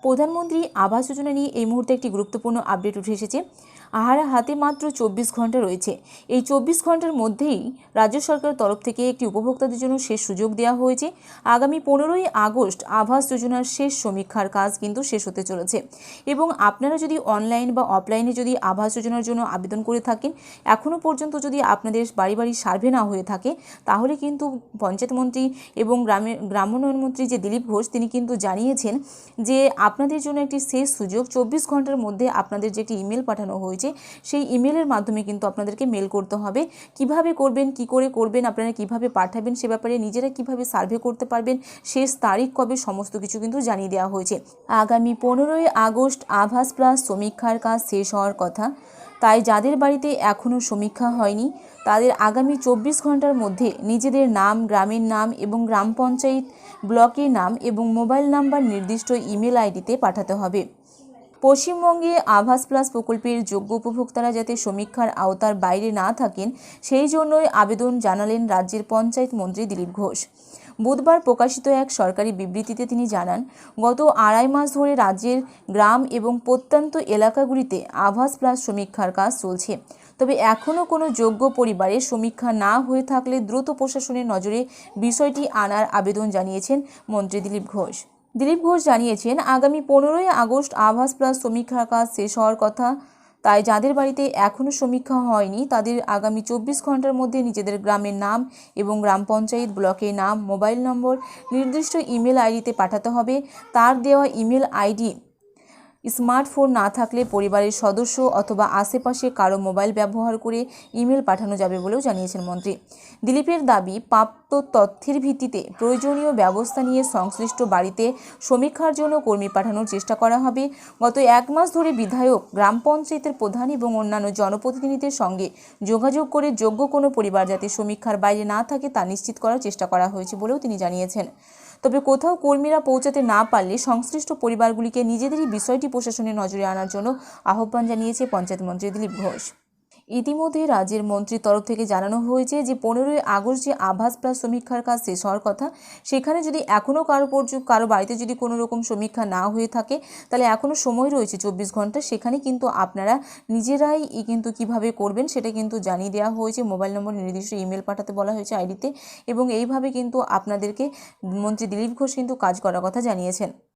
প্রধানমন্ত্রী আবাস যোজনা নিয়ে এই মুহূর্তে একটি গুরুত্বপূর্ণ আপডেট উঠে এসেছে। হাতে মাত্র 24 ঘন্টা রয়েছে। এই 24 ঘন্টার মধ্যেই রাজ্য সরকারের তরফ থেকে একটি উপভোক্তাদের জন্য শেষ সুযোগ দেওয়া হয়েছে। আগামী 15ই আগস্ট আবাস যোজনার শেষ সমীক্ষার কাজ কিন্তু শেষ হতে চলেছে এবং আপনারা যদি অনলাইন বা অফলাইনে যদি আবাস যোজনার জন্য আবেদন করে থাকেন, এখনও পর্যন্ত যদি আপনাদের বাড়ি বাড়ি সার্ভে না হয়ে থাকে, তাহলে কিন্তু পঞ্চায়েত মন্ত্রী এবং গ্রামোন্নয়ন মন্ত্রী যে দিলীপ ঘোষ, তিনি কিন্তু জানিয়েছেন যে আপনাদের জন্য একটি শেষ সুযোগ। 24 ঘন্টার মধ্যে আপনাদের যে একটি ইমেল পাঠানো হয়েছে, সেই ইমেলের মাধ্যমে কিন্তু আপনাদেরকে মেল করতে হবে। কিভাবে করবেন, কি করে করবেন, আপনারা কিভাবে পাঠাবেন, সে ব্যাপারে নিজেরা কিভাবে সার্ভে করতে পারবেন, শেষ তারিখ কবে, সমস্ত কিছু কিন্তু জানিয়ে দেওয়া হয়েছে। আগামী 15ই আগস্ট আবাস প্লাস সমীক্ষার কাজ শেষ হওয়ার কথা। তাই যাদের বাড়িতে এখনও সমীক্ষা হয়নি, তাদের আগামী 24 ঘন্টার মধ্যে নিজেদের নাম, গ্রামের নাম এবং গ্রাম পঞ্চায়েত ব্লকের নাম এবং মোবাইল নাম্বার নির্দিষ্ট ইমেল আইডিতে পাঠাতে হবে। পশ্চিমবঙ্গে আবাস প্লাস প্রকল্পের যোগ্য উপভোক্তারা যাতে সমীক্ষার আওতার বাইরে না থাকেন, সেই জন্যই আবেদন জানালেন রাজ্যের পঞ্চায়েত মন্ত্রী দিলীপ ঘোষ। বুধবার প্রকাশিত এক সরকারি বিবৃতিতে তিনি জানান, গত 2.5 মাস ধরে রাজ্যের গ্রাম এবং প্রত্যন্ত এলাকাগুলিতে আবাস প্লাস সমীক্ষার কাজ চলছে। তবে এখনও কোনো যোগ্য পরিবারের সমীক্ষা না হয়ে থাকলে দ্রুত প্রশাসনের নজরে বিষয়টি আনার আবেদন জানিয়েছেন মন্ত্রী দিলীপ ঘোষ। দিলীপ ঘোষ জানিয়েছেন, আগামী 15ই আগস্ট আবাস প্লাস সমীক্ষার কাজ শেষ হওয়ার কথা। তাই যাদের বাড়িতে এখনও সমীক্ষা হয়নি, তাদের আগামী 24 ঘন্টার মধ্যে নিজেদের গ্রামের নাম এবং গ্রাম পঞ্চায়েত ব্লকের নাম, মোবাইল নম্বর নির্দিষ্ট ইমেল আইডিতে পাঠাতে হবে। তার দেওয়া ইমেল আইডি স্মার্টফোন না থাকলে পরিবারের সদস্য অথবা আশেপাশে কারো মোবাইল ব্যবহার করে ইমেল পাঠানো যাবে বলেও জানিয়েছেন মন্ত্রী। দিলীপের দাবি, প্রাপ্ত তথ্যের ভিত্তিতে প্রয়োজনীয় ব্যবস্থা নিয়ে সংশ্লিষ্ট বাড়িতে সমীক্ষার জন্য কর্মী পাঠানোর চেষ্টা করা হবে। গত 1 মাস ধরে বিধায়ক, গ্রাম পঞ্চায়েতের প্রধান এবং অন্যান্য জনপ্রতিনিধিদের সঙ্গে যোগাযোগ করে যোগ্য কোনো পরিবার যাতে সমীক্ষার বাইরে না থাকে তা নিশ্চিত করার চেষ্টা করা হয়েছে বলেও তিনি জানিয়েছেন। তবে কোথাও কর্মীরা পৌঁছাতে না পারলে সংশ্লিষ্ট পরিবারগুলিকে নিজেদেরই বিষয়টি প্রশাসনের নজরে আনার জন্য আহ্বান জানিয়েছে পঞ্চায়েত মন্ত্রী দিলীপ ঘোষ। ইতিমধ্যে রাজ্যের মন্ত্রীর তরফ থেকে জানানো হয়েছে যে 15ই আগস্ট যে আবাস প্লাস সমীক্ষার কাজ শেষ হওয়ার কথা, সেখানে যদি এখনও কারো বাড়িতে যদি কোনো রকম সমীক্ষা না হয়ে থাকে, তাহলে এখনও সময় রয়েছে 24 ঘন্টা। সেখানে কিন্তু আপনারা নিজেরাই কিন্তু কিভাবে করবেন সেটা কিন্তু জানিয়ে দেওয়া হয়েছে। মোবাইল নম্বর নির্দিষ্ট ইমেল পাঠাতে বলা হয়েছে আইডিতে, এবং এইভাবে কিন্তু আপনাদেরকে মন্ত্রী দিলীপ ঘোষ কিন্তু কাজ করার কথা জানিয়েছেন।